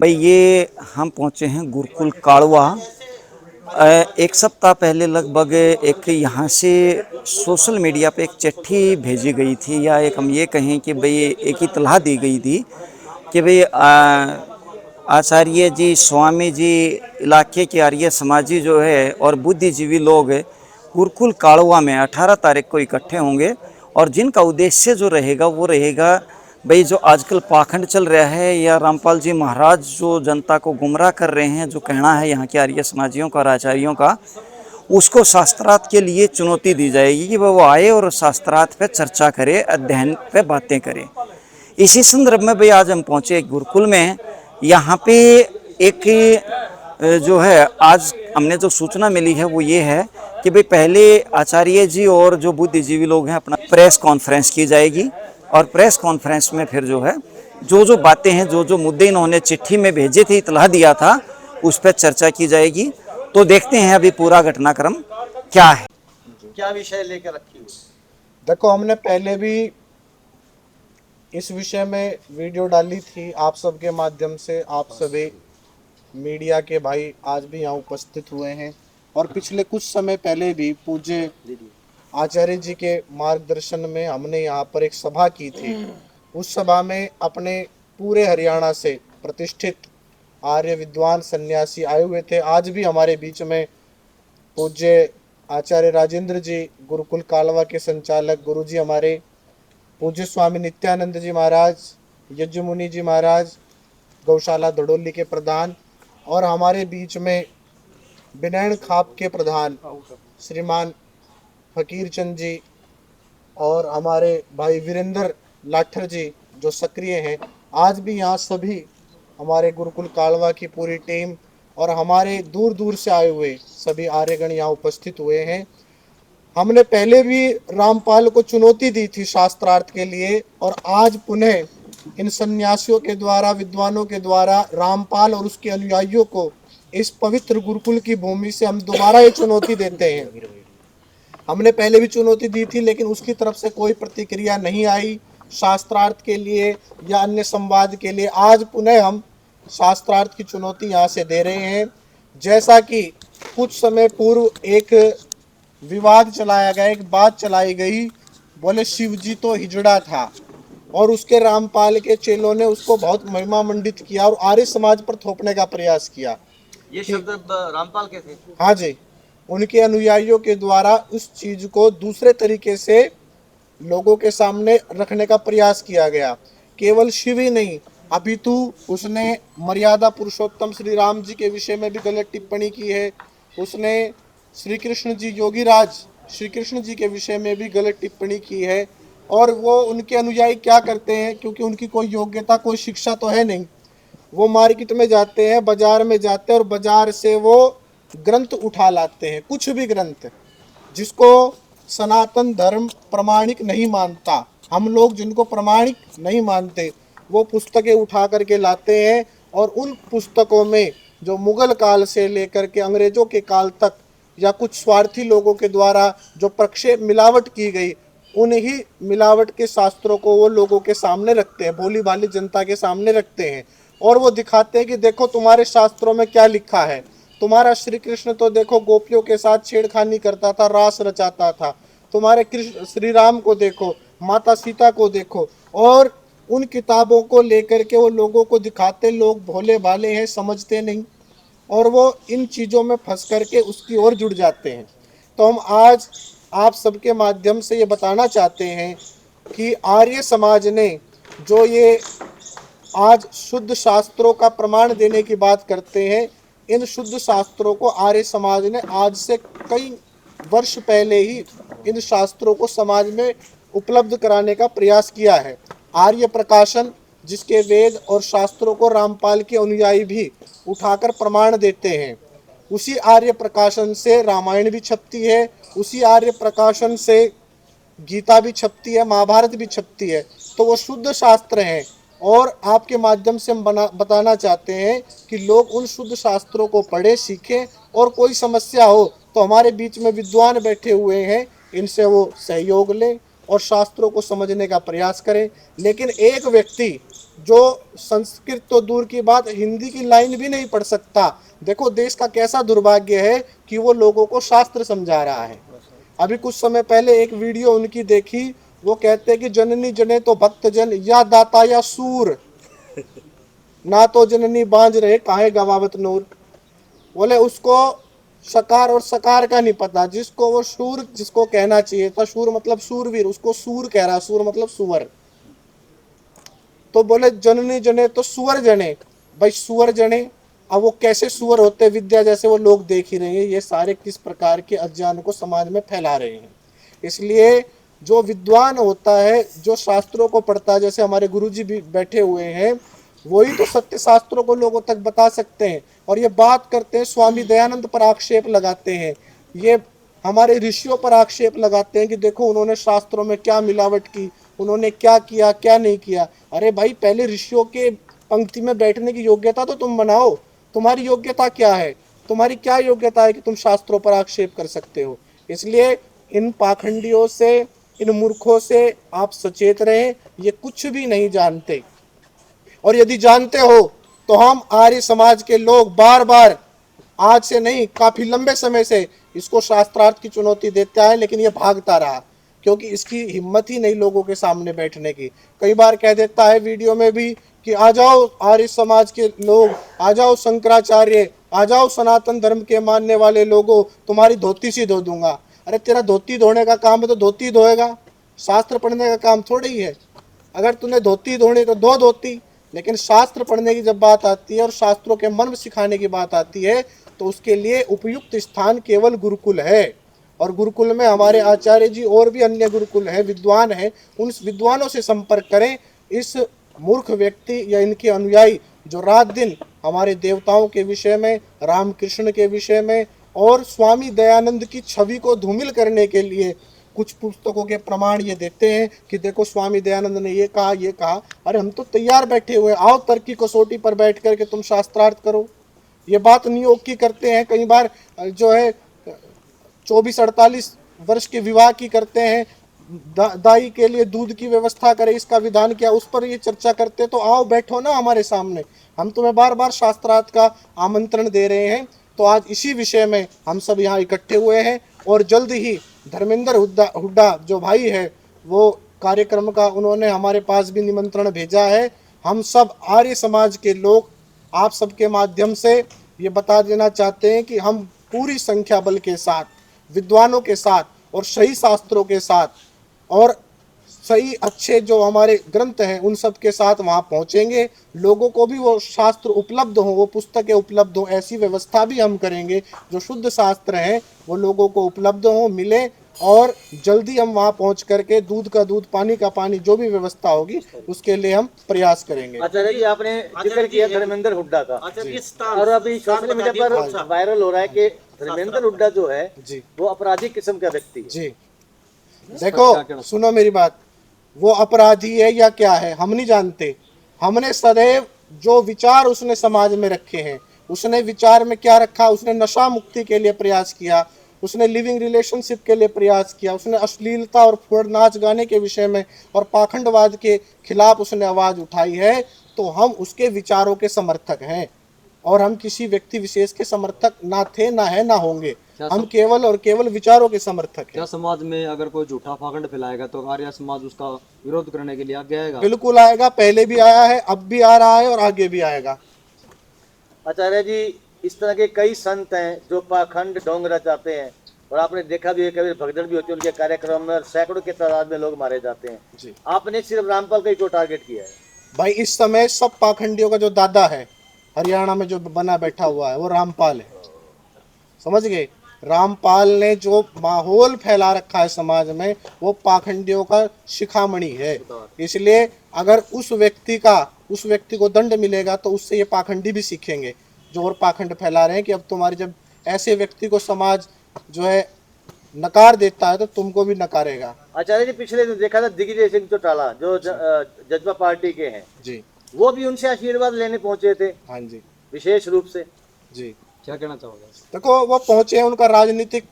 भाई ये हम पहुंचे हैं गुरुकुल काड़वा। एक सप्ताह पहले लगभग एक यहाँ से सोशल मीडिया पे एक चिट्ठी भेजी गई थी, या एक हम ये कहें कि भाई एक इत्तला दी गई थी कि भाई आचार्य जी, स्वामी जी, इलाके के आर्य समाजी जो है और बुद्धिजीवी लोग गुरुकुल काड़वा में 18 तारीख को इकट्ठे होंगे। और जिनका उद्देश्य जो रहेगा वो रहेगा भाई जो आजकल पाखंड चल रहा है, या रामपाल जी महाराज जो जनता को गुमराह कर रहे हैं, जो कहना है यहाँ के आर्य समाजियों का और आचार्यों का, उसको शास्त्रार्थ के लिए चुनौती दी जाएगी कि वो आए और शास्त्रार्थ पे चर्चा करे, अध्ययन पे बातें करे। इसी संदर्भ में भाई आज हम पहुँचे गुरुकुल में। यहाँ पे एक जो है आज हमने जो सूचना मिली है वो ये है कि भाई पहले आचार्य जी और जो बुद्धिजीवी लोग हैं अपना प्रेस कॉन्फ्रेंस की जाएगी, और प्रेस कॉन्फ्रेंस में फिर जो है जो बातें हैं, जो मुद्दे इन्होंने चिट्ठी में भेजे थे, इतला दिया था, उस पर चर्चा की जाएगी। तो देखते हैं अभी पूरा घटनाक्रम क्या है, क्या विषय लेकर रखी हुई। देखो, हमने पहले भी इस विषय में वीडियो डाली थी आप सबके माध्यम से। आप सभी मीडिया के भाई आज भी यहाँ उपस्थित हुए हैं, और पिछले कुछ समय पहले भी पूज्य आचार्य जी के मार्गदर्शन में हमने यहाँ पर एक सभा की थी। उस सभा में अपने पूरे हरियाणा से प्रतिष्ठित आर्य विद्वान सन्यासी आए हुए थे। आज भी हमारे बीच में पूज्य आचार्य राजेंद्र जी, गुरुकुल कालवा के संचालक गुरुजी हमारे, पूज्य स्वामी नित्यानंद जी महाराज, यज्ञमुनि जी महाराज, गौशाला धड़ोली के प्रधान, और हमारे बीच में बिनैन खाप के प्रधान श्रीमान फकीर चंद जी, और हमारे भाई वीरेंद्र लाठर जी जो सक्रिय हैं। आज भी यहाँ सभी हमारे गुरुकुल कालवा की पूरी टीम और हमारे दूर दूर से आए हुए सभी आर्यगण यहाँ उपस्थित हुए हैं। हमने पहले भी रामपाल को चुनौती दी थी शास्त्रार्थ के लिए, और आज पुनः इन सन्यासियों के द्वारा, विद्वानों के द्वारा रामपाल और उसके अनुयायियों को इस पवित्र गुरुकुल की भूमि से हम दोबारा ये चुनौती देते हैं। हमने पहले भी चुनौती दी थी, लेकिन उसकी तरफ से कोई प्रतिक्रिया नहीं आई शास्त्रार्थ के लिए या अन्य संवाद के लिए। आज पुनः हम शास्त्रार्थ की चुनौती यहाँ से दे रहे हैं। जैसा कि कुछ समय पूर्व एक विवाद चलाया गया, एक बात चलाई गई, बोले शिव जी तो हिजड़ा था, और उसके रामपाल के चेलों ने उसको बहुत महिमा मंडित किया और आर्य समाज पर थोपने का प्रयास किया। ये शब्द रामपाल के थे? हाँ जी, उनके अनुयायियों के द्वारा उस चीज को दूसरे तरीके से लोगों के सामने रखने का प्रयास किया गया। केवल शिव ही नहीं, अपितु उसने मर्यादा पुरुषोत्तम श्री राम जी के विषय में भी गलत टिप्पणी की है। उसने श्री कृष्ण जी, योगीराज श्री कृष्ण जी के विषय में भी गलत टिप्पणी की है। और वो उनके अनुयायी क्या करते हैं, क्योंकि उनकी कोई योग्यता, कोई शिक्षा तो है नहीं, वो मार्केट में जाते हैं, बाजार में जाते हैं, और बाजार से वो ग्रंथ उठा लाते हैं, कुछ भी ग्रंथ जिसको सनातन धर्म प्रमाणिक नहीं मानता। हम लोग जिनको प्रमाणिक नहीं मानते वो पुस्तकें उठा करके लाते हैं, और उन पुस्तकों में जो मुगल काल से लेकर के अंग्रेजों के काल तक या कुछ स्वार्थी लोगों के द्वारा जो प्रक्षेप मिलावट की गई, उन्हीं मिलावट के शास्त्रों को वो लोगों के सामने रखते हैं, भोली भाली जनता के सामने रखते हैं, और वो दिखाते हैं कि देखो तुम्हारे शास्त्रों में क्या लिखा है। तुम्हारा श्री कृष्ण तो देखो गोपियों के साथ छेड़खानी करता था, रास रचाता था। तुम्हारे कृष्ण श्री राम को देखो, माता सीता को देखो, और उन किताबों को लेकर के वो लोगों को दिखाते। लोग भोले भाले हैं, समझते नहीं, और वो इन चीज़ों में फंस करके उसकी ओर जुड़ जाते हैं। तो हम आज आप सबके माध्यम से ये बताना चाहते हैं कि आर्य समाज ने जो ये आज शुद्ध शास्त्रों का प्रमाण देने की बात करते हैं, इन शुद्ध शास्त्रों को आर्य समाज ने आज से कई वर्ष पहले ही इन शास्त्रों को समाज में उपलब्ध कराने का प्रयास किया है। आर्य प्रकाशन, जिसके वेद और शास्त्रों को रामपाल के अनुयायी भी उठाकर प्रमाण देते हैं, उसी आर्य प्रकाशन से रामायण भी छपती है, उसी आर्य प्रकाशन से गीता भी छपती है, महाभारत भी छपती है। तो वो शुद्ध शास्त्र हैं, और आपके माध्यम से हम बताना चाहते हैं कि लोग उन शुद्ध शास्त्रों को पढ़े, सीखें, और कोई समस्या हो तो हमारे बीच में विद्वान बैठे हुए हैं, इनसे वो सहयोग लें, और शास्त्रों को समझने का प्रयास करें। लेकिन एक व्यक्ति जो संस्कृत तो दूर की बात, हिंदी की लाइन भी नहीं पढ़ सकता, देखो देश का कैसा दुर्भाग्य है कि वो लोगों को शास्त्र समझा रहा है। अभी कुछ समय पहले एक वीडियो उनकी देखी, वो कहते हैं कि जननी जने तो भक्त जन, या दाता या सूर, ना तो जननी बांझ रहे काहे गवावत नूर। बोले उसको सकार और सकार का नहीं पता, जिसको वो सूर जिसको कहना चाहिए था, सूर मतलब सूरवीर, उसको सूर कह रहा, सूर मतलब सुअर। तो बोले जननी जने तो सुअर जने, भाई सुअर जने, अब वो कैसे सुअर होते विद्या जैसे वो लोग देख ही रहे हैं, ये सारे किस प्रकार के अज्ञान को समाज में फैला रहे हैं। इसलिए जो विद्वान होता है, जो शास्त्रों को पढ़ता है, जैसे हमारे गुरुजी भी बैठे हुए हैं, वही तो सत्य शास्त्रों को लोगों तक बता सकते हैं। और ये बात करते हैं, स्वामी दयानंद पर आक्षेप लगाते हैं, ये हमारे ऋषियों पर आक्षेप लगाते हैं कि देखो उन्होंने शास्त्रों में क्या मिलावट की, उन्होंने क्या किया क्या नहीं किया। अरे भाई, पहले ऋषियों के पंक्ति में बैठने की योग्यता तो तुम बनाओ, तुम्हारी योग्यता क्या है, तुम्हारी क्या योग्यता है कि तुम शास्त्रों पर आक्षेप कर सकते हो। इसलिए इन पाखंडियों से, इन मूर्खों से आप सचेत रहें, ये कुछ भी नहीं जानते। और यदि जानते हो तो हम आर्य समाज के लोग बार बार, आज से नहीं काफी लंबे समय से इसको शास्त्रार्थ की चुनौती देता है, लेकिन ये भागता रहा क्योंकि इसकी हिम्मत ही नहीं लोगों के सामने बैठने की। कई बार कह देता है वीडियो में भी कि आ जाओ आर्य समाज के लोग, आ जाओ शंकराचार्य, आ जाओ सनातन धर्म के मानने वाले लोगों, तुम्हारी धोती सी धो दूंगा। अरे तेरा धोती धोने का काम है तो धोती धोएगा, शास्त्र पढ़ने का काम थोड़ी ही है। अगर तूने धोती धोनी तो दो धोती, लेकिन शास्त्र पढ़ने की जब बात आती है और शास्त्रों के मर्म सिखाने की बात आती है, तो उसके लिए उपयुक्त स्थान केवल गुरुकुल है। और गुरुकुल में हमारे आचार्य जी और भी अन्य गुरुकुल हैं, विद्वान हैं, उन विद्वानों से संपर्क करें। इस मूर्ख व्यक्ति या इनके अनुयायी जो रात दिन हमारे देवताओं के विषय में, रामकृष्ण के विषय में और स्वामी दयानंद की छवि को धूमिल करने के लिए कुछ पुस्तकों के प्रमाण ये देते हैं कि देखो स्वामी दयानंद ने ये कहा ये कहा। अरे हम तो तैयार बैठे हुए, आओ तर्क की कसौटी पर बैठ करके तुम शास्त्रार्थ करो। ये बात नियोग की करते हैं, कई बार जो है 24-48 वर्ष के विवाह की करते हैं, दाई के लिए दूध की व्यवस्था करे, इसका विधान क्या, उस पर ये चर्चा करते। तो आओ बैठो ना हमारे सामने, हम तुम्हें बार बार शास्त्रार्थ का आमंत्रण दे रहे हैं। तो आज इसी विषय में हम सब यहाँ इकट्ठे हुए हैं और जल्द ही धर्मेंद्र हुड्डा जो भाई है, वो कार्यक्रम का उन्होंने हमारे पास भी निमंत्रण भेजा है। हम सब आर्य समाज के लोग आप सबके माध्यम से ये बता देना चाहते हैं कि हम पूरी संख्या बल के साथ, विद्वानों के साथ और सही शास्त्रों के साथ और सही अच्छे जो हमारे ग्रंथ हैं उन सब के साथ वहाँ पहुँचेंगे। लोगों को भी वो शास्त्र उपलब्ध हों, वो पुस्तकें उपलब्ध हों, ऐसी व्यवस्था भी हम करेंगे जो शुद्ध शास्त्र हैं वो लोगों को उपलब्ध हों, मिले। और जल्दी हम वहाँ पहुँच करके दूध का दूध, पानी का पानी, जो भी व्यवस्था होगी उसके लिए हम प्रयास करेंगे। आचार्य जी, आपने जिक्र किया धर्मेंद्र हुड्डा का, और अभी सोशल मीडिया पर वायरल हो रहा है कि धर्मेंद्र हुड्डा जो है जी वो अपराधी किस्म का व्यक्ति है। जी देखो सुनो मेरी बात, वो अपराधी है या क्या है हम नहीं जानते। हमने सदैव जो विचार उसने समाज में रखे हैं, उसने विचार में क्या रखा, उसने नशा मुक्ति के लिए प्रयास किया, उसने लिविंग रिलेशनशिप के लिए प्रयास किया, उसने अश्लीलता और फुड़ नाच गाने के विषय में और पाखंडवाद के खिलाफ उसने आवाज उठाई है। तो हम उसके विचारों के समर्थक हैं और हम किसी व्यक्ति विशेष के समर्थक ना थे, ना है, ना होंगे। हम केवल और केवल विचारों के समर्थक हैं। क्या समाज में अगर कोई झूठा पाखंड फैलाएगा तो आर्य समाज उसका विरोध करने के लिए आगे आएगा? बिल्कुल आएगा, पहले भी आया है, अब भी आ रहा है और आगे भी आएगा। आचार्य जी, इस तरह के कई संत हैं जो पाखंड ढोंग रचाते हैं, और आपने देखा भी है कभी भगदड़ भी होती है उनके कार्यक्रम में, सैकड़ों की तादाद में लोग मारे जाते हैं जी। आपने सिर्फ रामपाल का ही को टारगेट किया है। भाई इस समय सब पाखंडियों का जो दादा है हरियाणा में जो बना बैठा हुआ है वो रामपाल है, समझ गए। रामपाल ने जो माहौल फैला रखा है समाज में वो पाखंडियों का शिखामणि है। इसलिए अगर उस व्यक्ति को दंड मिलेगा तो उससे ये पाखंडी भी सीखेंगे जो और पाखंड फैला रहे हैं कि अब तुम्हारी, जब ऐसे व्यक्ति को समाज जो है नकार देता है तो तुमको भी नकारेगा। आचार्य जी, पिछले दिन देखा था दिग्विजय सिंह चौटाला जो जजपा पार्टी के हैं जी, वो भी उनसे आशीर्वाद लेने पहुंचे थे। हाँ जी, विशेष रूप से जी। क्या कहना चाहोगे? देखो वो पहुंचे हैं, उनका राजनीतिक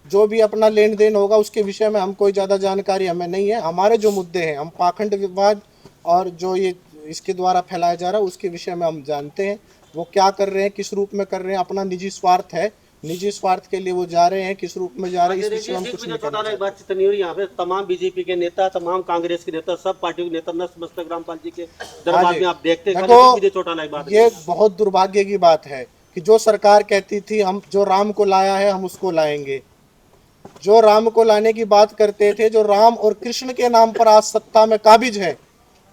जो भी अपना लेन देन होगा उसके विषय में हम कोई ज़्यादा जानकारी हमें नहीं है। हमारे जो मुद्दे हैं, हम पाखंड विवाद और जो ये इसके द्वारा फैलाया जा रहा है उसके विषय में हम जानते हैं। वो क्या कर रहे हैं, किस रूप में कर रहे हैं, अपना निजी स्वार्थ है, निजी स्वार्थ के लिए वो जा रहे हैं, किस रूप में जा रहे हैं इस विषय में हम कुछ नहीं कहना चाहते। बातचीत नहीं हो रही यहाँ पे। तमाम बीजेपी के नेता, तमाम कांग्रेस के नेता, सब पार्टियों के नेता नतमस्तक रामपाल जी के दरबार में आप देखते हैं। देखो, ये बहुत दुर्भाग्य की बात है कि जो सरकार कहती थी हम जो राम को लाया है हम उसको लाएंगे, जो राम को लाने की बात करते थे, जो राम और कृष्ण के नाम पर आज सत्ता में काबिज है,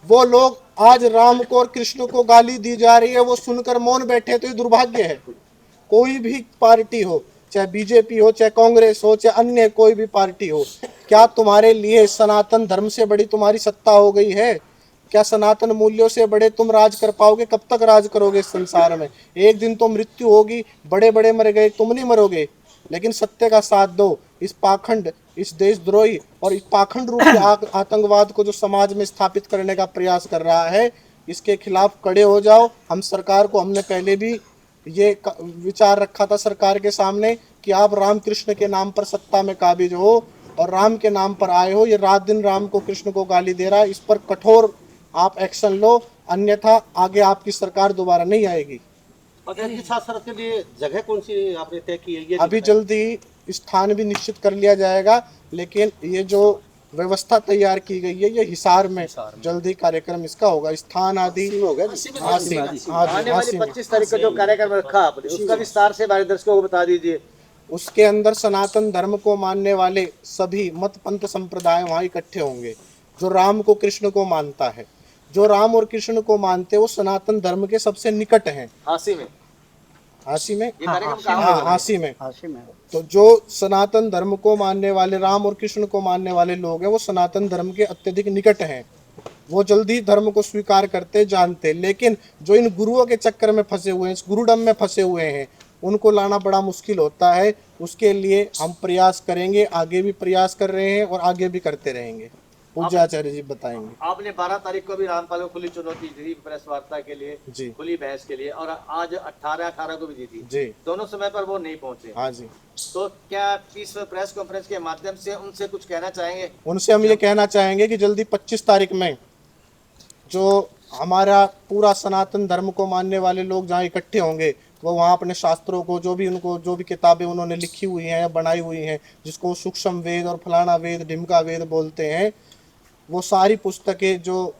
वो लोग आज राम को और कृष्ण को गाली दी जा रही है, वो सुनकर मौन बैठे। तो ये दुर्भाग्य है। कोई भी पार्टी हो, चाहे बीजेपी हो, चाहे कांग्रेस हो, चाहे अन्य कोई भी पार्टी हो, क्या तुम्हारे लिए सनातन धर्म से बड़ी तुम्हारी सत्ता हो गई है? क्या सनातन मूल्यों से बड़े तुम राज कर पाओगे? कब तक राज करोगे इस संसार में? एक दिन तो मृत्यु होगी, बड़े बड़े मर गए, तुम नहीं मरोगे। लेकिन सत्य का साथ दो। इस पाखंड, इस देशद्रोही और इस पाखंड रूप के आतंकवाद को जो समाज में स्थापित करने का प्रयास कर रहा है, इसके खिलाफ खड़े हो जाओ। हम सरकार को, हमने पहले भी ये विचार रखा था सरकार के सामने कि आप राम कृष्ण के नाम पर सत्ता में काबिज हो और राम के नाम पर आए हो, ये रात दिन राम को कृष्ण को गाली दे रहा है, इस पर कठोर आप एक्शन लो, अन्यथा आगे आपकी सरकार दोबारा नहीं आएगी। शासक के लिए जगह कौन सी आपने तय की है? ये अभी जल्दी स्थान भी निश्चित कर लिया जाएगा, लेकिन ये जो व्यवस्था तैयार की गई है, ये हिसार में जल्दी कार्यक्रम इसका होगा। स्थान आदि आने वाली 25 तारीख का जो कार्यक्रम रखा आपने, उसका विस्तार से हमारे दर्शकों को बता दीजिए। उसके अंदर सनातन धर्म को मानने वाले सभी मत पंथ संप्रदाय वहाँ इकट्ठे होंगे। जो राम को कृष्ण को मानता है, जो राम और कृष्ण को मानते हैं, वो सनातन धर्म के सबसे निकट हैं। हांसी में हांसी में तो जो सनातन धर्म को मानने वाले, राम और कृष्ण को मानने वाले लोग हैं, वो सनातन धर्म के अत्यधिक निकट हैं। वो जल्दी धर्म को स्वीकार करते, जानते। लेकिन जो इन गुरुओं के चक्कर में फंसे हुए हैं, इस गुरुडम में फंसे हुए हैं, उनको लाना बड़ा मुश्किल होता है। उसके लिए हम प्रयास करेंगे, आगे भी प्रयास कर रहे हैं और आगे भी करते रहेंगे। पूज्य आचार्य जी बताएंगे। आपने 12 तारीख को भी रामपाल को खुली चुनौती दी प्रेस वार्ता के लिए जी, खुली बहस के लिए, और आज 18 को भी दी थी जी। दोनों समय पर वो नहीं पहुंचे। हाँ जी। तो क्या इस प्रेस कॉन्फ्रेंस के माध्यम से उनसे कुछ कहना चाहेंगे? उनसे हम ये कहना चाहेंगे कि जल्दी 25 तारीख में जो हमारा पूरा सनातन धर्म को मानने वाले लोग जहाँ इकट्ठे होंगे, वो वहाँ अपने शास्त्रों को, जो भी किताबें उन्होंने लिखी हुई हैं या बनाई हुई हैं, जिसको सूक्ष्म वेद और फलाना वेद, ढिमका वेद बोलते हैं, वो सारी पुस्तकें जो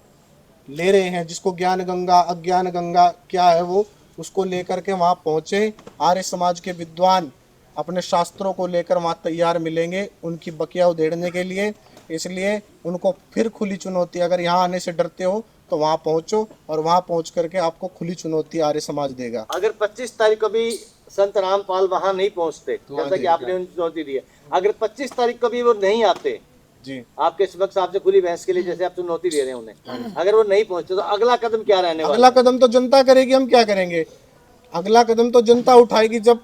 ले रहे हैं, जिसको ज्ञान गंगा अज्ञान गंगा क्या है, वो उसको लेकर के वहाँ पहुँचे। आर्य समाज के विद्वान अपने शास्त्रों को लेकर वहाँ तैयार मिलेंगे उनकी बकिया उधेड़ने के लिए। इसलिए उनको फिर खुली चुनौती, अगर यहाँ आने से डरते हो तो वहाँ पहुँचो, और वहाँ पहुँच करके आपको खुली चुनौती आर्य समाज देगा। अगर 25 तारीख को भी संत रामपाल वहाँ नहीं पहुँचते, जैसा कि आपने उन्हें चुनौती दी है, अगर 25 तारीख को भी वो नहीं आते जी, आपके समक्ष, आपसे खुली बहस के लिए जैसे आप चुनौती दे रहे हैं उन्हें, अगर वो नहीं पहुंचते तो अगला कदम क्या रहने वाला? अगला कदम तो जनता करेगी, हम क्या करेंगे? अगला कदम तो जनता उठाएगी। जब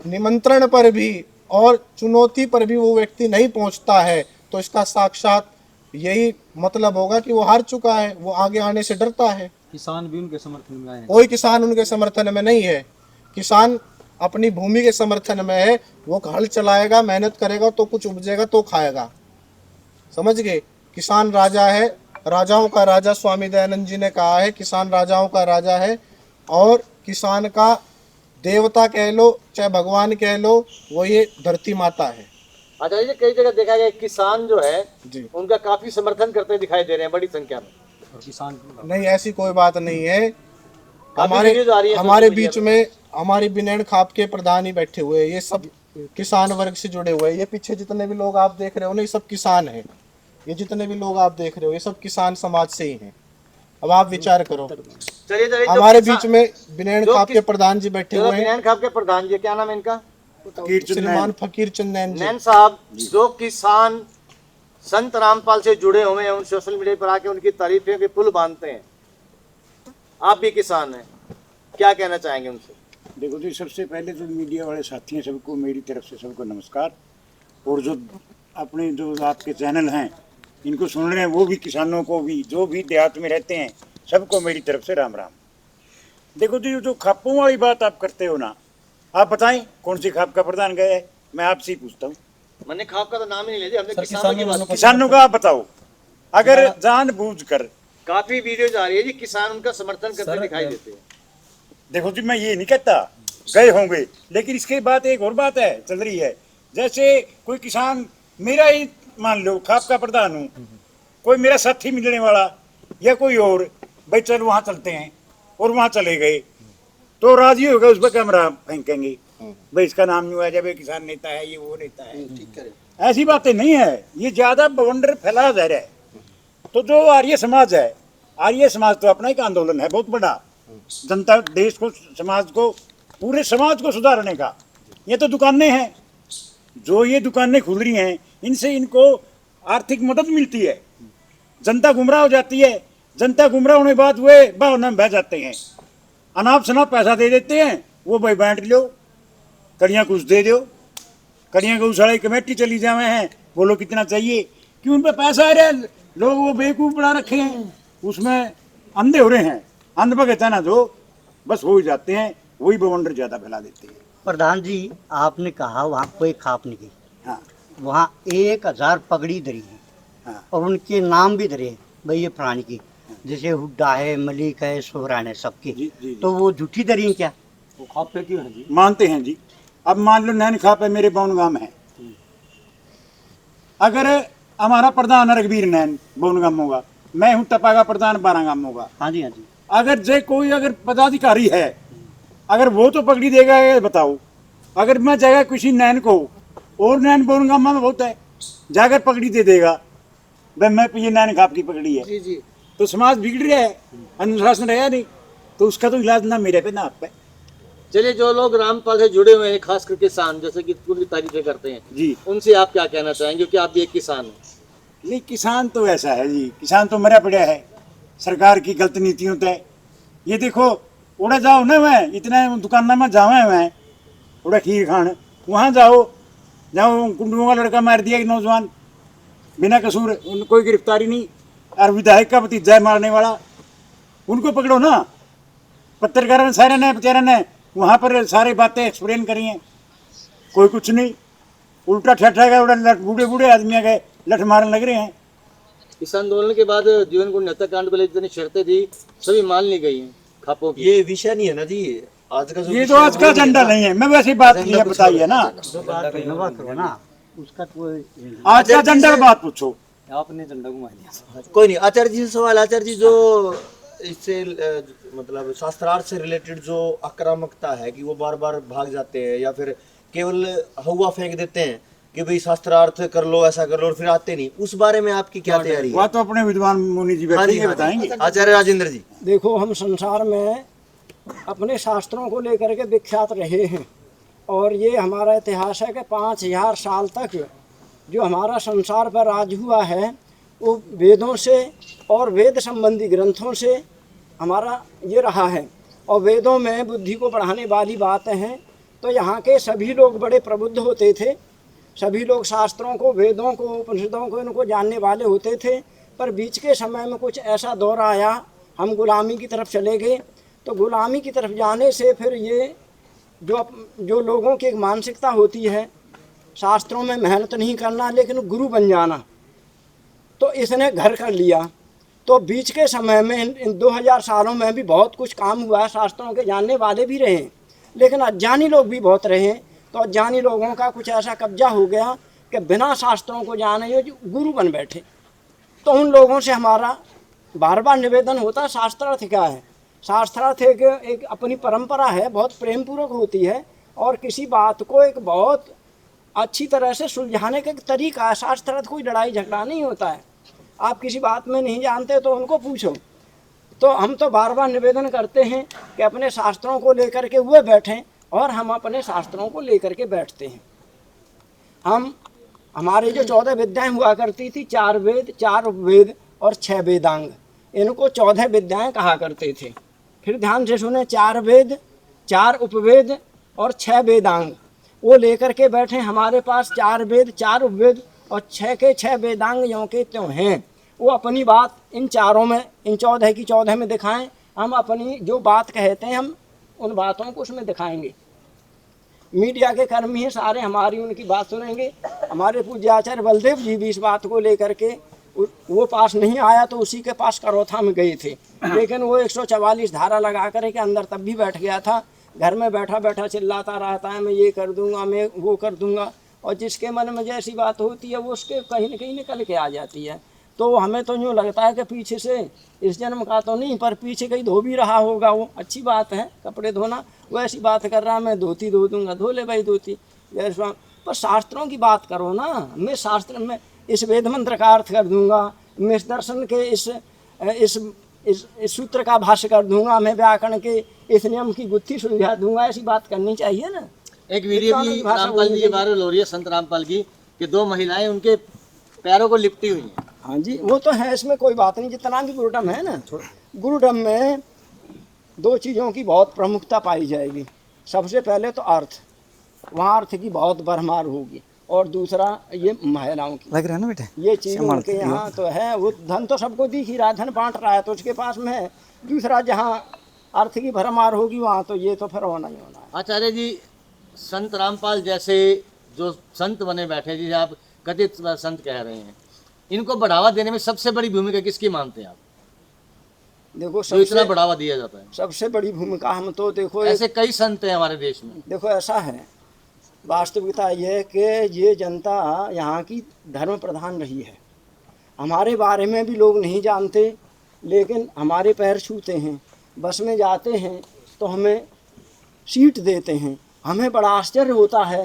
निमंत्रण पर भी और चुनौती पर भी वो व्यक्ति नहीं पहुंचता है, तो इसका साक्षात यही मतलब होगा कि वो हार चुका है, वो आगे आने से डरता है। किसान भी उनके समर्थन में आए? कोई किसान उनके समर्थन में नहीं है। किसान अपनी भूमि के समर्थन में है। वो हल चलाएगा, मेहनत करेगा तो कुछ उपजेगा तो खाएगा। समझ गए? किसान राजा है, राजाओं का राजा। स्वामी दयानंद जी ने कहा है किसान राजाओं का राजा है, और किसान का देवता कह लो चाहे भगवान कह लो, वो ये धरती माता है। अच्छा, ये कई जगह देखा गया किसान जो है जी, उनका काफी समर्थन करते दिखाई दे रहे हैं बड़ी संख्या में। और किसान नहीं, ऐसी कोई बात नहीं है। वीडियोज आ रही है हमारे सोशल मीडिया बीच में हमारी बिनेन खाप के प्रधान ही बैठे हुए हैं। ये सब किसान वर्ग से जुड़े हुए हैं। ये पीछे जितने भी लोग आप देख रहे हो ना, ये सब किसान हैं। ये जितने भी लोग आप देख रहे हो, ये सब किसान समाज से ही हैं। अब आप विचार करो। चलिए, हमारे बीच में बिनेन खाप के प्रधान जी बैठे हुए हैं। बिनेन खाप के प्रधान जी, क्या नाम है इनका? श्रीमान फकीर चंद नैन जी। नैन साहब, जो किसान संत रामपाल से जुड़े हुए हैं, उन सोशल मीडिया पर आके उनकी तारीफें के पुल बांधते हैं। आप भी किसान हैं, क्या कहना चाहेंगे उनसे? देखो जी, सबसे पहले जो मीडिया वाले साथी हैं, सबको मेरी तरफ से सबको नमस्कार। और जो अपने जो आपके चैनल हैं, इनको सुन रहे हैं, वो भी किसानों को भी, जो भी देहात में रहते हैं, सबको मेरी तरफ से राम राम। देखो जी, जो खापों वाली बात आप करते हो ना, आप बताएं कौन सी खाप का प्रधान गया है? मैं आपसे ही पूछता हूँ। मैंने खाप का तो नाम ही नहीं लिया, हमने किसानों की बात की। किसानों का आप बताओ, अगर जानबूझकर, काफी वीडियोज आ रही है जी, किसान उनका समर्थन करते दिखाई देते हैं। देखो जी मैं ये नहीं कहता गए होंगे, लेकिन इसके बाद एक और बात है चल रही है। जैसे कोई किसान, मेरा ही मान लो खाप का प्रधान हूँ, कोई मेरा साथी मिलने वाला या कोई और, भाई चल वहाँ चलते हैं, और वहाँ चले गए तो राजी हो गए, उस पर कैमरा फेंकेंगे, भाई इसका नाम नहीं हुआ जब ये किसान नेता है, ये वो नेता है। ठीक करे। ऐसी बातें नहीं है, ये ज्यादा बवंडर फैला जा रहा है। तो जो आर्य समाज है, आर्य समाज तो अपना एक आंदोलन है बहुत बड़ा, जनता, देश को, समाज को, पूरे समाज को सुधारने का। ये तो दुकानें हैं, जो ये दुकानें खुल रही हैं, इनसे इनको आर्थिक मदद मिलती है, जनता गुमराह हो जाती है। जनता गुमराह होने के बाद वे भावना में बह जाते हैं, अनाप शनाप पैसा दे देते हैं, वो भाई बांट लो, कड़ियाँ कुछ दे दो, कड़ियाँ को उसाड़ी कमेटी चली जावे हैं, बोलो कितना चाहिए, क्यों उन पर पैसा आ रहा है, लोग वो बेवकूफ़ बना रखे हैं, उसमें अंधे हो रहे हैं, अंध भगत है ना जो, बस हो ही जाते हैं, वही बवंडर ज़्यादा फैला देते हैं। प्रधान जी, आपने कहा वहाँ कोई खाप नहीं गई, हाँ वहाँ 1000 पगड़ी धरी है, हाँ और उनके नाम भी धरे हैं, भाई ये फलानी की, जैसे हुड्डा है, मलिक है, सोहरान है, सबके। जी, जी, जी। तो वो झूठी धरी हैं क्या? वो खाप पे क्यों है जी? मानते हैं जी। अब मान लो नैन खाप है मेरे बौनगाम है, अगर हमारा प्रधान है रघुवीर नैन बौनगाम होगा, मैं हूँ टपा का प्रधान बारागाम होगा, हाँ जी, हाँ जी। अगर जे कोई अगर पदाधिकारी है, अगर वो तो पगड़ी देगा, ये बताओ, अगर मैं जाएगा किसी नैन को, और नैन बोनगामा में बहुत है, जाकर पगड़ी दे देगा, भाई मैं ये नैन खाप की पगड़ी है, जी जी। तो समाज बिगड़ रहा है, अनुशासन रहा नहीं, तो उसका तो इलाज ना मेरे पे ना आप पे। चलिए, जो लोग रामपाल से जुड़े हुए हैं, खासकर किसान, जैसे कि उनकी तारीफें करते हैं जी, उनसे आप क्या कहना चाहेंगे, क्योंकि आप भी एक किसान हैं। नहीं किसान तो ऐसा है जी, किसान तो मरा पड़ा है सरकार की गलत नीतियों तय। ये देखो, उड़ा जाओ ना, मैं इतना दुकान में जावे मैं, उड़ा खीर खान, वहाँ जाओ, जहाँ कुंडुओं का लड़का मार दिया एक नौजवान बिना कसूर, उन कोई गिरफ्तारी नहीं, और विधायक का भतीजा है मारने वाला, उनको पकड़ो ना। पत्रकारों ने सारे ने बेचारे ने वहाँ पर सारी बातें एक्सप्लेन करी हैं, कोई कुछ नहीं, उल्टा ठट्ठा गया, उड़ा बूढ़े बूढ़े आदमी गए लठ मारने लग रहे हैं। इस आंदोलन के बाद जीवन गुण हत्याकांड वाली जितनी शर्तें थी सभी मान ली गई हैं खापों की। ये विषय नहीं है ना जी, आज का जो ये तो आज का एजेंडा नहीं है, मैं वैसी बात की है बताई है ना, जो बात नवा करो ना, उसका कोई आज का एजेंडा की बात पूछो। आपने झंडा घुमा दिया। कोई नहीं। आचार्य जी से सवाल, आचार्य जी जो इससे मतलब शास्त्रार्थ से रिलेटेड जो आक्रामकता है कि वो बार बार भाग जाते हैं या फिर केवल हवा फेंक देते हैं कि भाई शास्त्रार्थ कर लो, ऐसा कर लो, और फिर आते नहीं, उस बारे में आपकी क्या तैयारी है? वह तो अपने विद्वान मुनि जी बैठे हैं, बताएंगे। आचार्य राजेंद्र जी। देखो, हम संसार में अपने शास्त्रों को लेकर के विख्यात रहे हैं, और ये हमारा इतिहास है कि 5000 साल तक जो हमारा संसार पर राज हुआ है वो वेदों से और वेद संबंधी ग्रंथों से हमारा ये रहा है। और वेदों में बुद्धि को बढ़ाने वाली बातें हैं, तो यहाँ के सभी लोग बड़े प्रबुद्ध होते थे, सभी लोग शास्त्रों को, वेदों को, उपनिषदों को, इनको जानने वाले होते थे। पर बीच के समय में कुछ ऐसा दौर आया, हम गुलामी की तरफ चले गए। तो गुलामी की तरफ जाने से फिर ये जो लोगों की एक मानसिकता होती है, शास्त्रों में मेहनत नहीं करना लेकिन गुरु बन जाना, तो इसने घर कर लिया। तो बीच के समय में इन 2000 सालों में भी बहुत कुछ काम हुआ है, शास्त्रों के जानने वाले भी रहे, लेकिन अज्ञानी लोग भी बहुत रहे। तो अज्ञानी लोगों का कुछ ऐसा कब्जा हो गया कि बिना शास्त्रों को जाने ये जो गुरु बन बैठे। तो उन लोगों से हमारा बार बार निवेदन होता है, शास्त्रार्थ क्या है? शास्त्रार्थ एक अपनी परंपरा है, बहुत प्रेम पूर्वक होती है, और किसी बात को एक बहुत अच्छी तरह से सुलझाने का एक तरीका है। शास्त्रार्थ कोई लड़ाई झगड़ा नहीं होता है। आप किसी बात में नहीं जानते तो उनको पूछो। तो हम तो बार बार निवेदन करते हैं कि अपने शास्त्रों को लेकर के वो बैठें, और हम अपने शास्त्रों को लेकर के बैठते हैं। हमारे जो 14 विद्याएं हुआ करती थी, 4 वेद, 4 उपवेद और 6 वेदांग, इनको 14 विद्याएं कहा करते थे। फिर ध्यान से सुने, 4 वेद, 4 उपवेद और 6 वेदांग, वो लेकर के बैठे। हमारे पास 4 वेद, 4 उपवेद और 6 के 6 वेदांग यों के त्यों हैं। वो अपनी बात इन चारों में, इन 14 की 14 में दिखाएं। हम अपनी जो बात कहते हैं, हम उन बातों को उसमें दिखाएंगे। मीडिया के कर्मी हैं सारे, हमारी उनकी बात सुनेंगे। हमारे पूज्य आचार्य बलदेव जी भी इस बात को लेकर के वो पास नहीं आया तो उसी के पास करोथा में गए थे, लेकिन वो 144 धारा लगा कर के अंदर तब भी बैठ गया था। घर में बैठा बैठा चिल्लाता रहता है मैं ये कर दूंगा, मैं वो कर दूंगा, और जिसके मन में जैसी बात होती है वो उसके कहीं न कहीं निकल के आ जाती है। तो हमें तो यूँ लगता है कि पीछे से इस जन्म का तो नहीं, पर पीछे कहीं धो भी रहा होगा। वो अच्छी बात है, कपड़े धोना, वो ऐसी बात कर रहा है मैं धोती धो दूंगा, धो ले भाई धोती। पर शास्त्रों की बात करो ना, मैं शास्त्र में इस वेद मंत्र का अर्थ कर दूंगा, मैं इस दर्शन के इस सूत्र का भाष्य कर दूंगा, मैं व्याकरण के इस नियम की गुत्थी सुलझा दूंगा, ऐसी बात करनी चाहिए ना। एक वीडियो भी रामपाल जी के बारे में हो रही है, संत रामपाल की, कि 2 महिलाएं उनके पैरों को लिपटी हुई हैं। हाँ जी, वो तो है, इसमें कोई बात नहीं। जितना भी गुरुडम है ना, गुरुडम में 2 चीज़ों की बहुत प्रमुखता पाई जाएगी। सबसे पहले तो अर्थ, वहाँ अर्थ की बहुत भरमार होगी, और दूसरा ये महिलाओं की लग रहा है ना बेटे, ये चीज़ उनके यहाँ तो है। वो धन तो सबको दिख ही रहा, धन बांट रहा है तो उसके पास में है। दूसरा जहाँ अर्थ की भरमार होगी वहाँ तो ये तो फिर होना ही होना है। आचार्य जी, संत रामपाल जैसे जो संत बने बैठे, जिसे आप कथित संत कह रहे हैं, इनको बढ़ावा देने में सबसे बड़ी भूमिका किसकी मानते हैं आप? देखो जो इतना बढ़ावा दिया जाता है, सबसे बड़ी भूमिका हम तो देखो ऐसे कई संत हैं हमारे देश में। देखो ऐसा है, वास्तविकता ये है कि ये जनता यहाँ की धर्म प्रधान रही है। हमारे बारे में भी लोग नहीं जानते, लेकिन हमारे पैर छूते हैं, बस में जाते हैं तो हमें सीट देते हैं। हमें बड़ा आश्चर्य होता है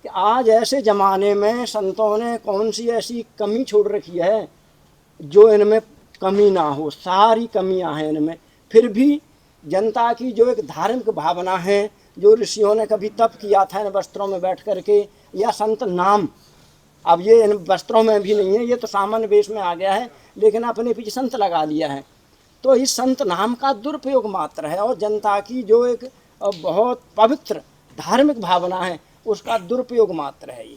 कि आज ऐसे ज़माने में संतों ने कौन सी ऐसी कमी छोड़ रखी है जो इनमें कमी ना हो। सारी कमियां हैं इनमें, फिर भी जनता की जो एक धार्मिक भावना है, जो ऋषियों ने कभी तप किया था इन वस्त्रों में बैठ करके, या संत नाम, अब ये इन वस्त्रों में भी नहीं है, ये तो सामान्य वेश में आ गया है, लेकिन अपने पीछे संत लगा लिया है। तो इस संत नाम का दुरुपयोग मात्र है, और जनता की जो एक बहुत पवित्र धार्मिक भावना है उसका दुरुपयोग मात्र है ये।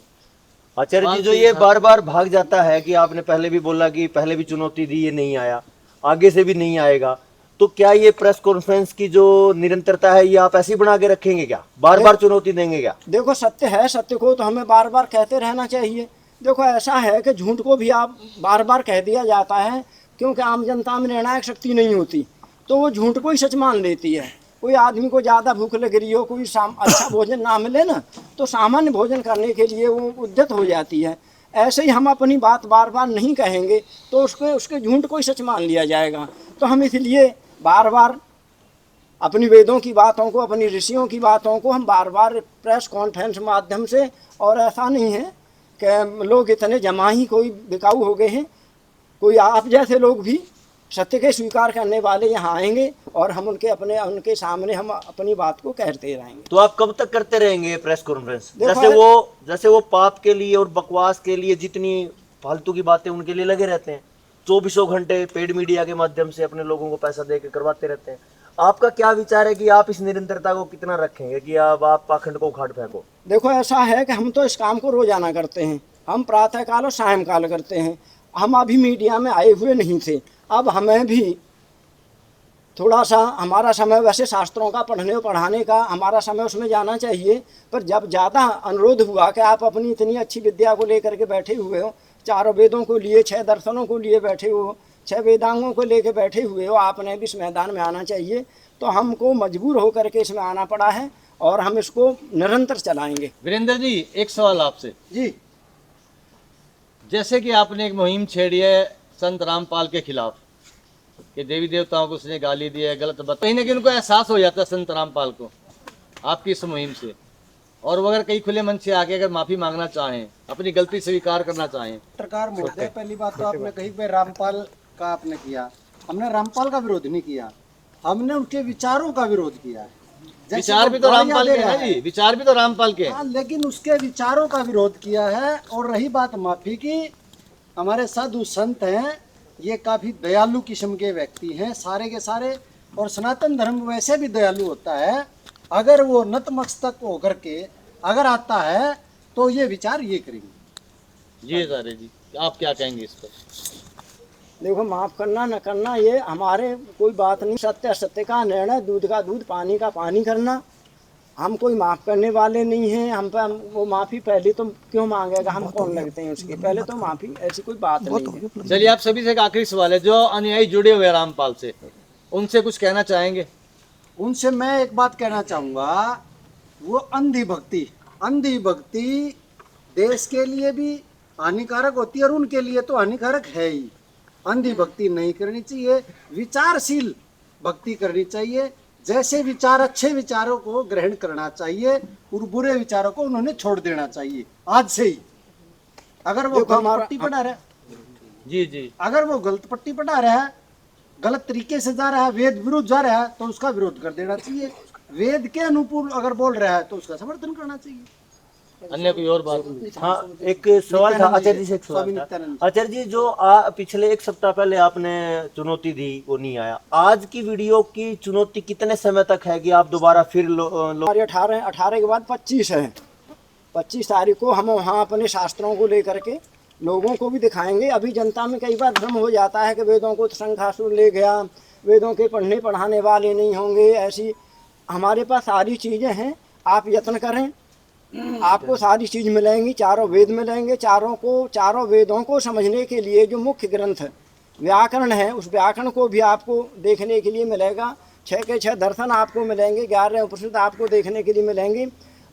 आचार्य जी, जो ये बार बार भाग जाता है, कि आपने पहले भी बोला कि पहले भी चुनौती दी, ये नहीं आया, आगे से भी नहीं आएगा, तो क्या ये प्रेस कॉन्फ्रेंस की जो निरंतरता है ये आप ऐसी बना के रखेंगे क्या? बार बार चुनौती देंगे क्या? देखो सत्य है, सत्य को तो हमें बार बार कहते रहना चाहिए। देखो ऐसा है कि झूठ को भी आप बार बार कह दिया जाता है, क्योंकि आम जनता में निर्णायक शक्ति नहीं होती, तो वो झूठ को ही सच मान लेती है। कोई आदमी को ज़्यादा भूख लग रही हो, कोई अच्छा भोजन ना मिले ना, तो सामान्य भोजन करने के लिए वो उद्यत हो जाती है। ऐसे ही हम अपनी बात बार बार नहीं कहेंगे तो उसके झूठ को ही सच मान लिया जाएगा। तो हम इसलिए बार बार अपनी वेदों की बातों को, अपनी ऋषियों की बातों को हम बार बार प्रेस कॉन्फ्रेंस माध्यम से, और ऐसा नहीं है कि लोग इतने जमा ही कोई बिकाऊ हो गए हैं, कोई आप जैसे लोग भी सत्य के स्वीकार करने वाले यहाँ आएंगे और हम उनके सामने हम अपनी बात को कहते रहेंगे। तो आप कब तक करते रहेंगे ये प्रेस कॉन्फ्रेंस? देखो जैसे वो पाप के लिए और बकवास के लिए जितनी फालतू की बातें उनके लिए लगे रहते हैं, 24 घंटे पेड मीडिया के माध्यम से अपने लोगों को पैसा दे के करवाते रहते हैं। आपका क्या विचार है कि आप इस निरंतरता को कितना रखेंगे, कि अब आप पाखंड को उखाड़ फेंको? देखो ऐसा है कि हम तो इस काम को रोजाना करते हैं, हम प्रातः काल और सायं काल करते हैं। हम अभी मीडिया में आए हुए नहीं थे, अब हमें भी थोड़ा सा, हमारा समय वैसे शास्त्रों का पढ़ने और पढ़ाने का हमारा समय उसमें जाना चाहिए, पर जब ज़्यादा अनुरोध हुआ कि आप अपनी इतनी अच्छी विद्या को लेकर के बैठे हुए हो, 4 वेदों को लिए, 6 दर्शनों को लिए बैठे हो, 6 वेदांगों को लेकर बैठे हुए हो, आपने भी इस मैदान में आना चाहिए। तो हमको मजबूर होकर के इसमें आना पड़ा है और हम इसको निरंतर चलाएंगे। वीरेंद्र जी, एक सवाल आपसे जी। जैसे कि आपने एक मुहिम छेड़ी है संत रामपाल के खिलाफ, कि देवी देवताओं को उसने गाली दी है, गलत बात, कहीं ना कहीं उनको एहसास हो जाता है संत रामपाल को आपकी इस मुहिम से, और वो अगर कई खुले मन से आके अगर माफी मांगना चाहें, अपनी गलती स्वीकार करना चाहें। पत्रकार महोदय, पहली बात तो आपने कही कि रामपाल का आपने किया, हमने रामपाल का विरोध नहीं किया, हमने उनके विचारों का विरोध किया है। विचार भी तो रामपाल के हैं जी, विचार भी तो रामपाल के हैं, लेकिन उसके विचारों का विरोध किया है। और रही बात माफी की, हमारे साधु संत हैं, ये काफी दयालु किस्म के व्यक्ति हैं सारे के सारे, और सनातन धर्म वैसे भी दयालु होता है। अगर वो नतमस्तक होकर के अगर आता है तो ये विचार ये करेंगे। जी सारे जी, आप क्या कहेंगे इस पर? देखो, माफ़ करना न करना ये हमारे कोई बात नहीं, सत्य सत्य का निर्णय, दूध का दूध, पानी का पानी करना। हम कोई माफ़ करने वाले नहीं हैं। हम पे वो माफ़ी पहले तो क्यों मांगेगा, हम कौन लगते हैं उसके, पहले तो माफ़ी ऐसी कोई बात नहीं है। चलिए, आप सभी से एक आखिरी सवाल है, जो अनुयायी जुड़े हुए हैं रामपाल से, उनसे कुछ कहना चाहेंगे? उनसे मैं एक बात कहना चाहूँगा, वो अंधी भक्ति देश के लिए भी हानिकारक होती है और उनके लिए तो हानिकारक है ही। अंधी भक्ति नहीं करनी चाहिए, विचारशील भक्ति करनी चाहिए। जैसे विचार, अच्छे विचारों को ग्रहण करना चाहिए और बुरे विचारों को उन्होंने छोड़ देना चाहिए आज से ही। अगर वो गलत पट्टी पढ़ा रहा है, जी, अगर वो गलत पट्टी पढ़ा रहा है, गलत तरीके से जा रहा है, वेद विरुद्ध जा रहा है, तो उसका विरोध कर देना चाहिए। वेद के अनुकूल अगर बोल रहा है तो उसका समर्थन करना चाहिए। अन्य कोई और बात? हाँ, एक सवाल था आचार्य जी से, एक सवाल था आचार्य जी, जो पिछले एक सप्ताह पहले आपने चुनौती दी वो नहीं आया, आज की वीडियो की चुनौती कितने समय तक है कि आप दोबारा फिर हमारे 18 के बाद 25 है। 25 तारीख को हम वहाँ अपने शास्त्रों को लेकर के लोगों को भी दिखाएंगे। अभी जनता में कई बार भ्रम हो जाता है कि वेदों को शंखासुर ले गया, वेदों के पढ़ने पढ़ाने वाले नहीं होंगे। ऐसी हमारे पास सारी चीज़ें हैं, आप यत्न करें, आपको सारी चीज़ मिलेंगी। चारों वेद मिलेंगे। चारों वेदों को समझने के लिए जो मुख्य ग्रंथ व्याकरण है, उस व्याकरण को भी आपको देखने के लिए मिलेगा। 6 के 6 दर्शन आपको मिलेंगे, 11 उपनिषद आपको देखने के लिए मिलेंगे।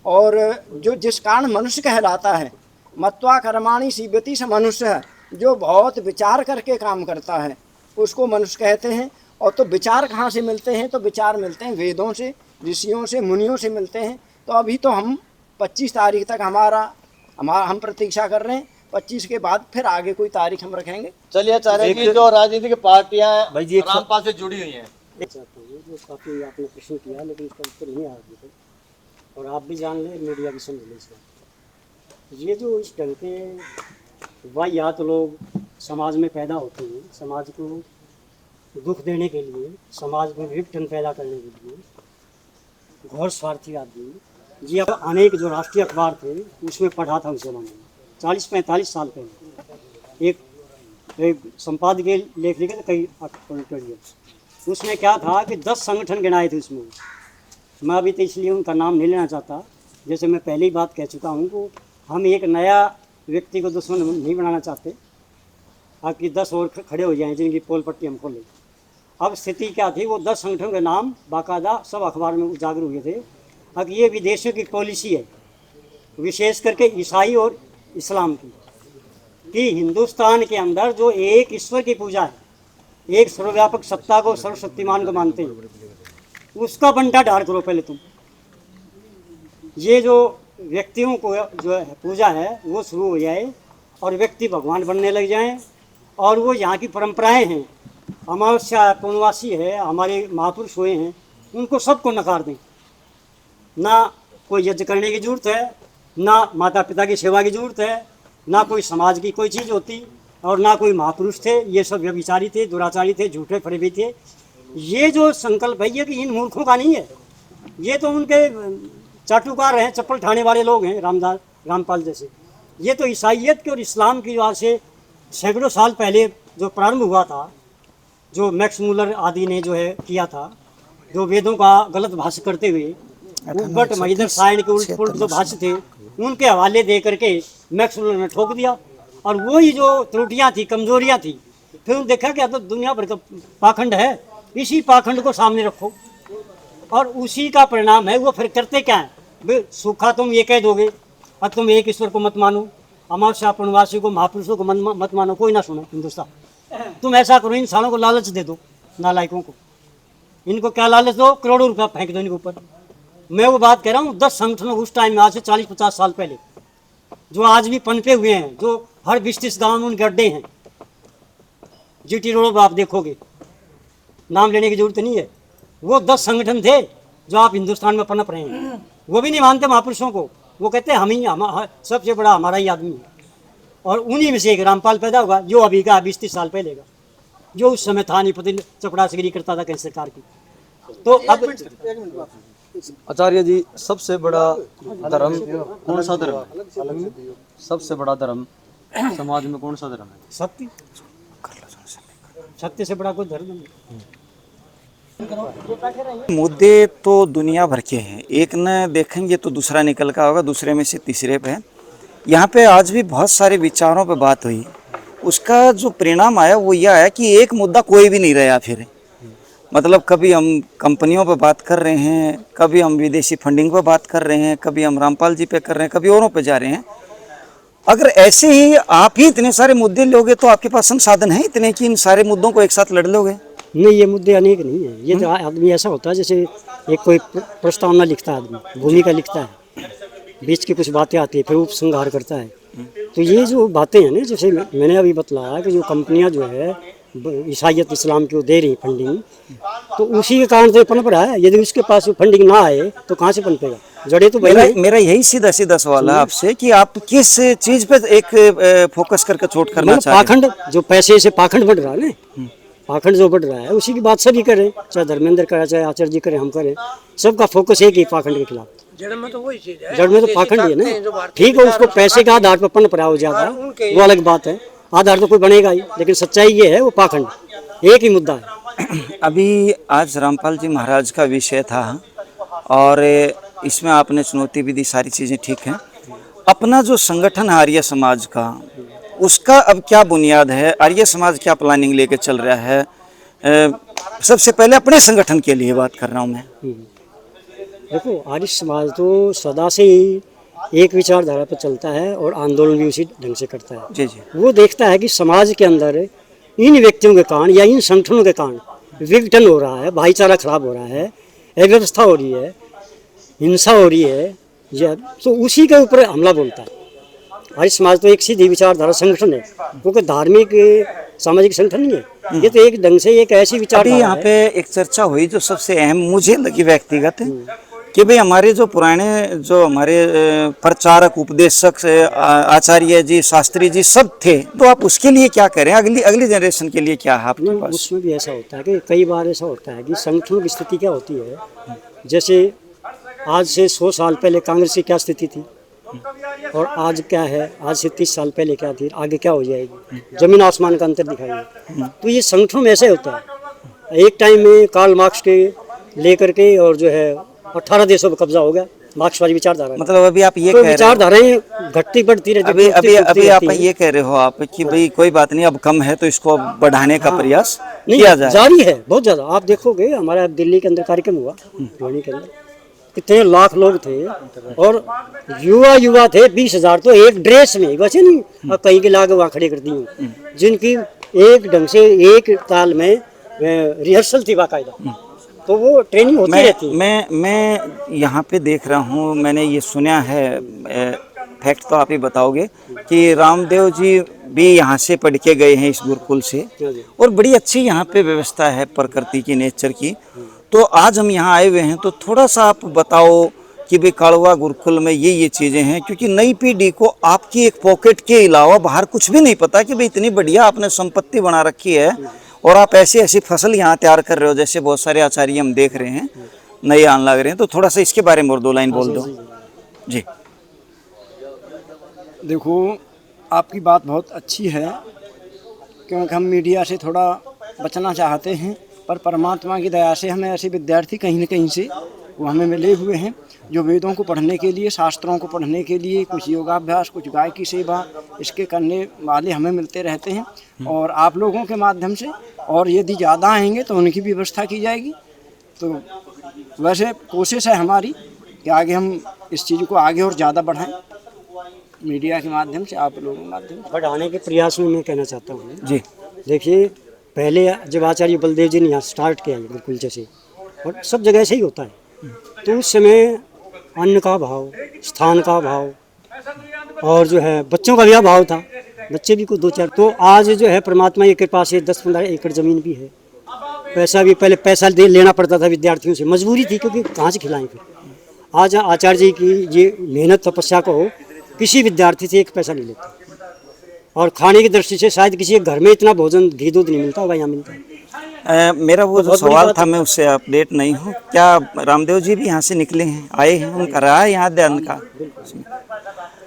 और जो जिस कारण मनुष्य कहलाता है, मत्वा कर्माणि सीवति स मनुष्य है, जो बहुत विचार करके काम करता है उसको मनुष्य कहते हैं। और तो विचार कहाँ से मिलते हैं? तो विचार मिलते हैं वेदों से, ऋषियों से, मुनियों से मिलते हैं। तो अभी तो हम 25 तारीख तक हम प्रतीक्षा कर रहे हैं। 25 के बाद फिर आगे कोई तारीख हम रखेंगे। चलिए आचार्य जी, जो राजनीतिक पार्टियां रामपाल से जुड़ी हुई हैं, जो काफ़ी आपने प्रश्न किया, लेकिन इसका उत्तर नहीं आ रहा है और आप भी जान लें, मीडिया भी समझ लें इसका। ये जो इस ढंग के वाहियात लोग समाज में पैदा होते हैं, समाज को दुख देने के लिए, समाज में विघटन पैदा करने के लिए, घोर स्वार्थी आदमी। ये अब अनेक जो राष्ट्रीय अखबार थे उसमें पढ़ा था उस ज़माने में, 40-45 साल पहले एक संपादकीय लेख लिखे थे कई एडिटोरियल्स। उसमें क्या था कि 10 संगठन गिनाए थे उसमें। मैं अभी तो इसलिए उनका नाम नहीं लेना चाहता, जैसे मैं पहले ही बात कह चुका हूँ कि हम एक नया व्यक्ति को दुश्मन नहीं बनाना चाहते, आपकी 10 और खड़े हो जाएं जिनकी पोल पट्टी हम खोलें। अब स्थिति क्या थी, वो 10 संगठनों के नाम बाकायदा सब अखबार में उजागर हुए थे। अब ये विदेशों की पॉलिसी है, विशेष करके ईसाई और इस्लाम की, कि हिंदुस्तान के अंदर जो एक ईश्वर की पूजा है, एक सर्वव्यापक सत्ता को, सर्वशक्तिमान को मानते हैं, उसका बंटा ढाल करो पहले तुम। ये जो व्यक्तियों को जो है पूजा है वो शुरू हो जाए और व्यक्ति भगवान बनने लग जाएं। और वो यहाँ की परंपराएं हैं, अमावस्या पूर्णवासी है, हमारे महापुरुष हुए हैं, उनको सबको नकार दें। ना कोई यज्ञ करने की ज़रूरत है, ना माता पिता की सेवा की ज़रूरत है, ना कोई समाज की कोई चीज़ होती, और ना कोई महापुरुष थे। ये सब व्यभिचारी थे, दुराचारी थे, झूठे फरेबी थे। ये जो संकल्प है ये कि इन मूर्खों का नहीं है, ये तो उनके चाटुकार हैं, चप्पल ठाने वाले लोग हैं, रामपाल जैसे। ये तो ईसाइयत के और इस्लाम की आज से सैकड़ों साल पहले जो प्रारंभ हुआ था, जो मैक्स मूलर आदि ने जो है किया था, जो वेदों का गलत भाष्य करते हुए उद्भट महिदर सायण के उल्ट पुल्ट जो भाष्य थे उनके हवाले दे करके मैक्स मूलर ने ठोक दिया। और वही जो त्रुटियां थी, कमजोरियां थी, फिर देखा क्या तो दुनिया भर का पाखंड है, इसी पाखंड को सामने रखो और उसी का परिणाम है। वो फिर करते क्या है, सूखा तुम ये कह दोगे और तुम एक ईश्वर को मत मानो, अमावस्या पूर्णवासी को, महापुरुषों को मत मानो, कोई ना सुने हिंदुस्तान। तुम ऐसा करो, इंसानों को लालच दे दो, नालायकों को। इनको क्या लालच दो, करोड़ों रुपया फेंक दो इनके ऊपर। मैं वो बात कह रहा हूँ 10 संगठनों उस टाइम में, आज से 40-50 साल पहले, जो आज भी पनपे हुए हैं, जो हर 20-30 गाँव में उनके अड्डे हैं। GT रोड पर आप देखोगे, नाम लेने की जरूरत नहीं है। वो 10 संगठन थे जो आप हिंदुस्तान में पनप रहे हैं। वो भी नहीं मानते महापुरुषों को, वो कहते हैं हम ही, सबसे बड़ा हमारा ही आदमी है। और उन्हीं में से एक रामपाल पैदा होगा, जो अभी का 20-30 साल पहले का, जो उस समय था नहीं, पता चपड़ासीगिरी करता था कहीं सरकार की। तो अब आचार्य जी, सबसे बड़ा धर्म कौन सा धर्म है? सबसे बड़ा धर्म समाज में कौन सा धर्म है? सत्य। सत्य से बड़ा कोई धर्म नहीं। मुद्दे तो दुनिया भर के हैं, एक न देखेंगे तो दूसरा निकल का होगा, दूसरे में से तीसरे पे। यहाँ पे आज भी बहुत सारे विचारों पे बात हुई, उसका जो परिणाम आया वो यह आया कि एक मुद्दा कोई भी नहीं रहा फिर। मतलब कभी हम कंपनियों पे बात कर रहे हैं, कभी हम विदेशी फंडिंग पे बात कर रहे हैं, कभी हम रामपाल जी पे कर रहे हैं, कभी औरों पे जा रहे हैं। अगर ऐसे ही आप ही इतने सारे मुद्दे लोगे तो आपके पास संसाधन है इतने कि इन सारे मुद्दों को एक साथ लड़ लोगे? नहीं, ये मुद्दे अनेक नहीं है। ये तो आदमी ऐसा होता है जैसे एक कोई प्रस्तावना लिखता है, आदमी भूमिका लिखता है, बीच की कुछ बातें आती है, फिर उपसंहार करता है। तो ये जो बातें हैं ना, जैसे मैंने अभी बतलाया कि जो कंपनियां जो है ईसाइयत इस्लाम की वो दे रही फंडिंग, तो उसी के कारण से पनप रहा है। यदि उसके पास फंडिंग ना आए तो कहाँ से पनपेगा? जड़े तो मेरा यही सीधा सवाल है आपसे कि आप किस चीज पे एक फोकस करके चोट करना चाहते हैं? पाखंड, जो पैसे से पाखंड बढ़ रहा है ना, पाखंड जो बढ़ रहा है उसी की बात सभी करें, चाहे धर्मेंद्र करे, चाहे आचार्य जी करें, हम करें, सबका फोकस एक ही पाखंड के खिलाफ। जड़ में तो वही चीज है, जड़ में तो पाखंड ही है ना। ठीक है, उसको पैसे के आधार पर पनप रहा हो ज्यादा, वो अलग बात है, आधार तो कोई बनेगा ही, लेकिन सच्चाई ये है वो पाखंड, एक ही मुद्दा है। अभी आज रामपाल जी महाराज का विषय था और इसमें आपने चुनौती भी दी, सारी चीज़ें ठीक हैं। अपना जो संगठन है आर्य समाज का, उसका अब क्या बुनियाद है? आर्य समाज क्या प्लानिंग लेके चल रहा है? सबसे पहले अपने संगठन के लिए बात कर रहा हूँ मैं। देखो, आर्य समाज तो सदा से ही एक विचारधारा पर चलता है और आंदोलन भी उसी ढंग से करता है। जी जी। वो देखता है कि समाज के अंदर इन व्यक्तियों के कारण या इन संगठनों के कारण विघटन हो रहा है, भाईचारा खराब हो रहा है, अव्यवस्था हो रही है, हिंसा हो रही है, या तो उसी के ऊपर हमला बोलता है। आर्य समाज तो एक सीधी विचारधारा संगठन है, क्योंकि धार्मिक सामाजिक संगठन नहीं है। ये तो एक ढंग से एक ऐसी विचारधारा है। यहाँ पे एक चर्चा हुई जो सबसे अहम मुझे लगी व्यक्तिगत, कि भाई हमारे जो पुराने जो हमारे प्रचारक, उपदेशक, आचार्य जी, शास्त्री जी सब थे, तो आप उसके लिए क्या करें? अगली जनरेशन के लिए क्या है आपके पास? उसमें भी ऐसा होता है कि कई बार ऐसा होता है कि संगठनों की स्थिति क्या होती है, जैसे आज से 100 साल पहले कांग्रेस की क्या स्थिति थी और आज क्या है, आज से 30 साल पहले क्या थी, आगे क्या हो जाएगी, जमीन आसमान का अंतर दिखाइए। तो ये संगठनों में ऐसे होता है। एक टाइम में कार्ल मार्क्स के लेकर के और जो है 18 देशों पर कब्जा हो गया मार्क्सवादी विचारधारा। मतलब अभी आप ये तो कह विचारधाराएं घटती बढ़ती रहती, अभी आप ये कह रहे हो आप कि भाई कोई बात नहीं, अब कम है तो इसको बढ़ाने का प्रयास किया जाए, जारी है बहुत ज्यादा। आप देखोगे हमारा दिल्ली के अंदर कार्यक्रम हुआ, रोहिणी के अंदर कितने लाख लोग थे और युवा थे 20,000, तो एक ड्रेस में, वैसे नहीं कहीं के लाके वहाँ खड़े कर दी हूँ, जिनकी एक ढंग से एक ताल में रिहर्सल थी बाकायदा, तो वो ट्रेनिंग होती रहती है। मैं यहाँ पे देख रहा हूँ, मैंने ये सुना है, फैक्ट तो आप ही बताओगे, कि रामदेव जी भी यहाँ से पढ़ के गए हैं इस गुरुकुल से, और बड़ी अच्छी यहाँ पे व्यवस्था है प्रकृति की, नेचर की। तो आज हम यहाँ आए हुए हैं, तो थोड़ा सा आप बताओ कि भाई काड़वा गुरुकुल में ये चीज़ें हैं, क्योंकि नई पीढ़ी को आपकी एक पॉकेट के अलावा बाहर कुछ भी नहीं पता कि भाई इतनी बढ़िया आपने संपत्ति बना रखी है और आप ऐसी फसल यहाँ तैयार कर रहे हो, जैसे बहुत सारे आचार्य हम देख रहे हैं नए आने लग रहे हैं। तो थोड़ा सा इसके बारे में और 2 लाइन बोल दो जी। देखो, आपकी बात बहुत अच्छी है, क्योंकि हम मीडिया से थोड़ा बचना चाहते हैं, पर परमात्मा की दया से हमें ऐसे विद्यार्थी कहीं न कहीं से वो हमें मिले हुए हैं जो वेदों को पढ़ने के लिए, शास्त्रों को पढ़ने के लिए, कुछ योगाभ्यास, कुछ गाय की सेवा, इसके करने वाले हमें मिलते रहते हैं। और आप लोगों के माध्यम से, और यदि ज़्यादा आएंगे तो उनकी भी व्यवस्था की जाएगी। तो वैसे कोशिश है हमारी कि आगे हम इस चीज़ को आगे और ज़्यादा बढ़ाएं, मीडिया के माध्यम से, आप लोगों के माध्यम से बढ़ाने के प्रयास में मैं कहना चाहता हूँ जी। देखिए, पहले जब आचार्य बलदेव जी ने यहाँ स्टार्ट किया गुरुकुल जैसे, और सब जगह ऐसे ही होता है, तो उस समय अन्न का भाव, स्थान का भाव, और जो है बच्चों का भी भाव था, बच्चे भी कुछ 2-4। तो आज जो है परमात्मा की कृपा से 10-15 एकड़ ज़मीन भी है, पैसा भी, पहले पैसा लेना पड़ता था विद्यार्थियों से, मजबूरी थी, क्योंकि कहाँ से खिलाएं फिर। आज आचार्य जी की ये मेहनत तपस्या को किसी विद्यार्थी से 1 पैसा नहीं लेता, और खाने की दृष्टि से शायद किसी घर में इतना भोजन, घी दूध नहीं मिलता होगा, यहाँ मिलता है। मेरा वो जो सवाल था मैं उससे अपडेट नहीं हूँ, क्या रामदेव जी भी यहाँ से निकले हैं, आए हैं, उनका रहा है यहाँ ध्यान का?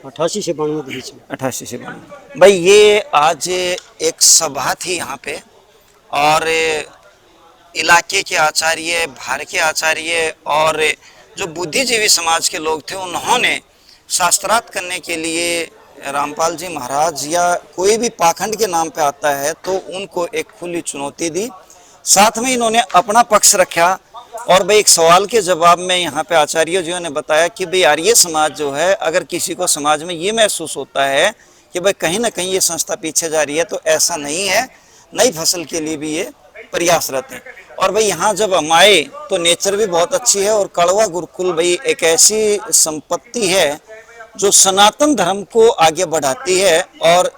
88 से 92 के बीच में। 88 से 92। भाई ये आज एक सभा थी यहाँ पे, और इलाके के आचार्य, भार के आचार्य और जो बुद्धिजीवी समाज के लोग थे, उन्होंने शास्त्रार्थ करने के लिए रामपाल जी महाराज या कोई भी पाखंड के नाम पे आता है तो उनको एक खुली चुनौती दी। साथ में इन्होंने अपना पक्ष रखा और भाई एक सवाल के जवाब में यहाँ पे आचार्य जी ने बताया कि भाई आर्य समाज जो है, अगर किसी को समाज में ये महसूस होता है कि भाई कहीं ना कहीं ये संस्था पीछे जा रही है, तो ऐसा नहीं है, नई फसल के लिए भी ये प्रयासरत है। और भाई यहाँ जब हम आए तो नेचर भी बहुत अच्छी है और कड़वा गुरुकुल भाई एक ऐसी संपत्ति है जो सनातन धर्म को आगे बढ़ाती है और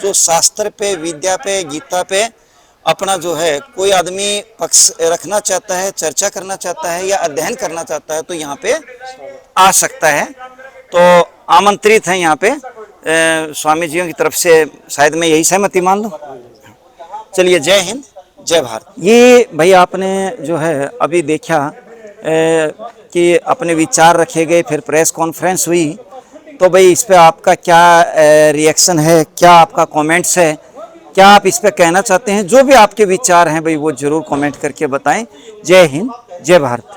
जो शास्त्र पे, विद्या पे, गीता पे अपना जो है कोई आदमी पक्ष रखना चाहता है, चर्चा करना चाहता है या अध्ययन करना चाहता है तो यहाँ पे आ सकता है। तो आमंत्रित है यहाँ पे स्वामी जियों की तरफ से, शायद मैं यही सहमति मान लूँ। चलिए, जय हिंद, जय भारत। ये भाई आपने जो है अभी देखा कि अपने विचार रखे गए, फिर प्रेस कॉन्फ्रेंस हुई, तो भाई इस पे आपका क्या रिएक्शन है, क्या आपका कमेंट्स है, क्या आप इस पे कहना चाहते हैं? जो भी आपके विचार हैं भाई वो जरूर कमेंट करके बताएं। जय हिंद, जय भारत।